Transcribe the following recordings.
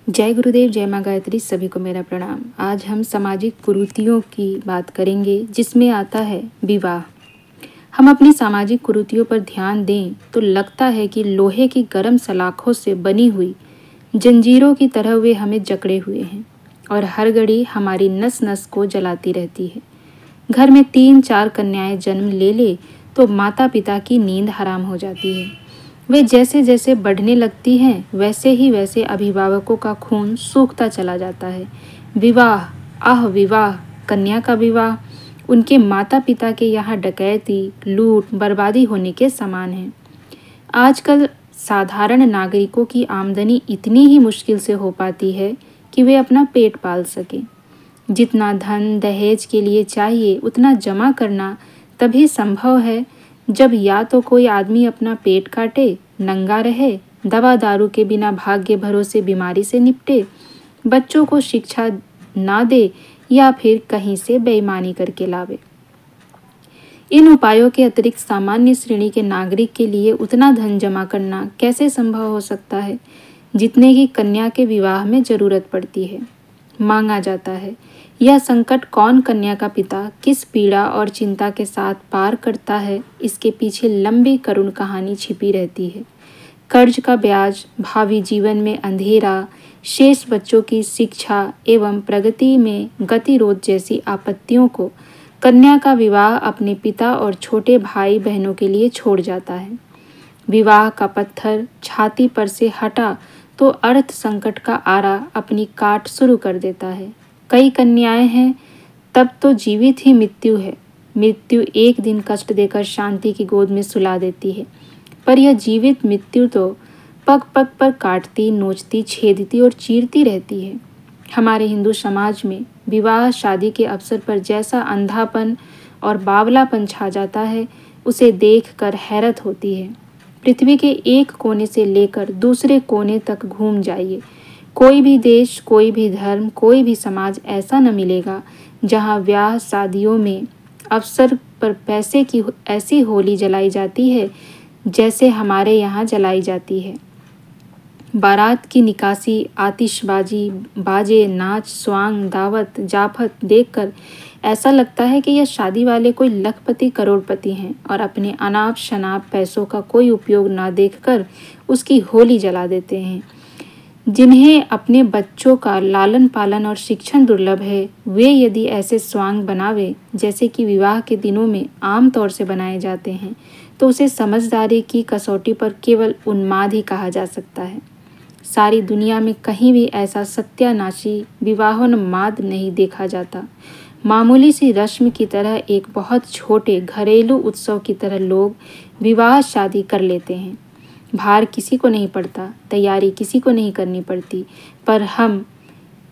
जय गुरुदेव, जय माँ गायत्री। सभी को मेरा प्रणाम। आज हम सामाजिक कुरीतियों की बात करेंगे, जिसमें आता है विवाह। हम अपनी सामाजिक कुरीतियों पर ध्यान दें तो लगता है कि लोहे की गर्म सलाखों से बनी हुई जंजीरों की तरह वे हमें जकड़े हुए हैं और हर घड़ी हमारी नस नस को जलाती रहती है। घर में 3-4 कन्याएं जन्म ले तो माता पिता की नींद हराम हो जाती है। वे जैसे जैसे बढ़ने लगती हैं वैसे ही वैसे अभिभावकों का खून सूखता चला जाता है। विवाह, आह विवाह, कन्या का विवाह उनके माता पिता के यहाँ डकैती, लूट, बर्बादी होने के समान है। आजकल साधारण नागरिकों की आमदनी इतनी ही मुश्किल से हो पाती है कि वे अपना पेट पाल सकें। जितना धन दहेज के लिए चाहिए उतना जमा करना तभी संभव है जब या तो कोई आदमी अपना पेट काटे, नंगा रहे, दवा दारू के बिना भाग्य भरोसे बीमारी से निपटे, बच्चों को शिक्षा ना दे या फिर कहीं से बेईमानी करके लावे। इन उपायों के अतिरिक्त सामान्य श्रेणी के नागरिक के लिए उतना धन जमा करना कैसे संभव हो सकता है जितने की कन्या के विवाह में जरूरत पड़ती है, मांगा जाता है। यह संकट कौन कन्या का पिता किस पीड़ा और चिंता के साथ पार करता है, इसके पीछे लंबी करुण कहानी छिपी रहती है। कर्ज का ब्याज, भावी जीवन में अंधेरा, शेष बच्चों की शिक्षा एवं प्रगति में गतिरोध जैसी आपत्तियों को कन्या का विवाह अपने पिता और छोटे भाई बहनों के लिए छोड़ जाता है। विवाह का पत्थर छाती पर से हटा तो अर्थ संकट का आरा अपनी काट शुरू कर देता है। कई कन्याएं हैं तब तो जीवित ही मृत्यु है। मृत्यु एक दिन कष्ट देकर शांति की गोद में सुला देती है, पर यह जीवित मृत्यु तो पग पग पर काटती, नोचती, छेदती और चीरती रहती है। हमारे हिंदू समाज में विवाह शादी के अवसर पर जैसा अंधापन और बावलापन छा जाता है, उसे देखकर हैरत होती है। पृथ्वी के एक कोने से लेकर दूसरे कोने तक घूम जाइए, कोई भी देश, कोई भी धर्म, कोई भी समाज ऐसा न मिलेगा जहां ब्याह शादियों में अवसर पर पैसे की ऐसी होली जलाई जाती है जैसे हमारे यहाँ जलाई जाती है। बारात की निकासी, आतिशबाजी, बाजे, नाच, स्वांग, दावत, जाफत देखकर ऐसा लगता है कि यह शादी वाले कोई लखपति करोड़पति हैं और अपने अनाप शनाप पैसों का कोई उपयोग ना देखकर उसकी होली जला देते हैं। जिन्हें अपने बच्चों का लालन पालन और शिक्षण दुर्लभ है, वे यदि ऐसे स्वांग बनावे जैसे कि विवाह के दिनों में आम तौर से बनाए जाते हैं, तो उसे समझदारी की कसौटी पर केवल उन्माद ही कहा जा सकता है। सारी दुनिया में कहीं भी ऐसा सत्यानाशी विवाहोन्माद नहीं देखा जाता। मामूली सी रस्म की तरह, एक बहुत छोटे घरेलू उत्सव की तरह लोग विवाह शादी कर लेते हैं। भार किसी को नहीं पड़ता, तैयारी किसी को नहीं करनी पड़ती, पर हम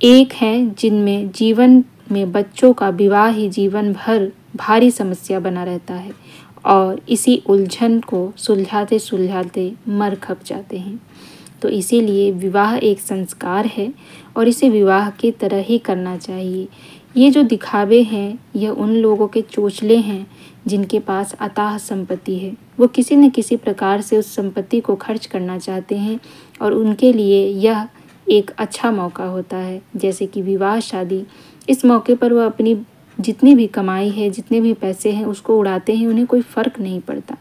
एक हैं जिनमें जीवन में बच्चों का विवाह ही जीवन भर भारी समस्या बना रहता है और इसी उलझन को सुलझाते सुलझाते मर खप जाते हैं। तो इसीलिए विवाह एक संस्कार है और इसे विवाह की तरह ही करना चाहिए। ये जो दिखावे हैं, यह उन लोगों के चोचले हैं जिनके पास अथाह संपत्ति है। वो किसी न किसी प्रकार से उस संपत्ति को खर्च करना चाहते हैं और उनके लिए यह एक अच्छा मौका होता है, जैसे कि विवाह शादी। इस मौके पर वह अपनी जितनी भी कमाई है, जितने भी पैसे हैं, उसको उड़ाते हैं, उन्हें कोई फ़र्क नहीं पड़ता।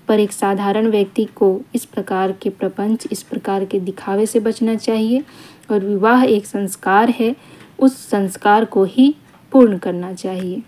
पर एक साधारण व्यक्ति को इस प्रकार के प्रपंच, इस प्रकार के दिखावे से बचना चाहिए और विवाह एक संस्कार है, उस संस्कार को ही पूर्ण करना चाहिए।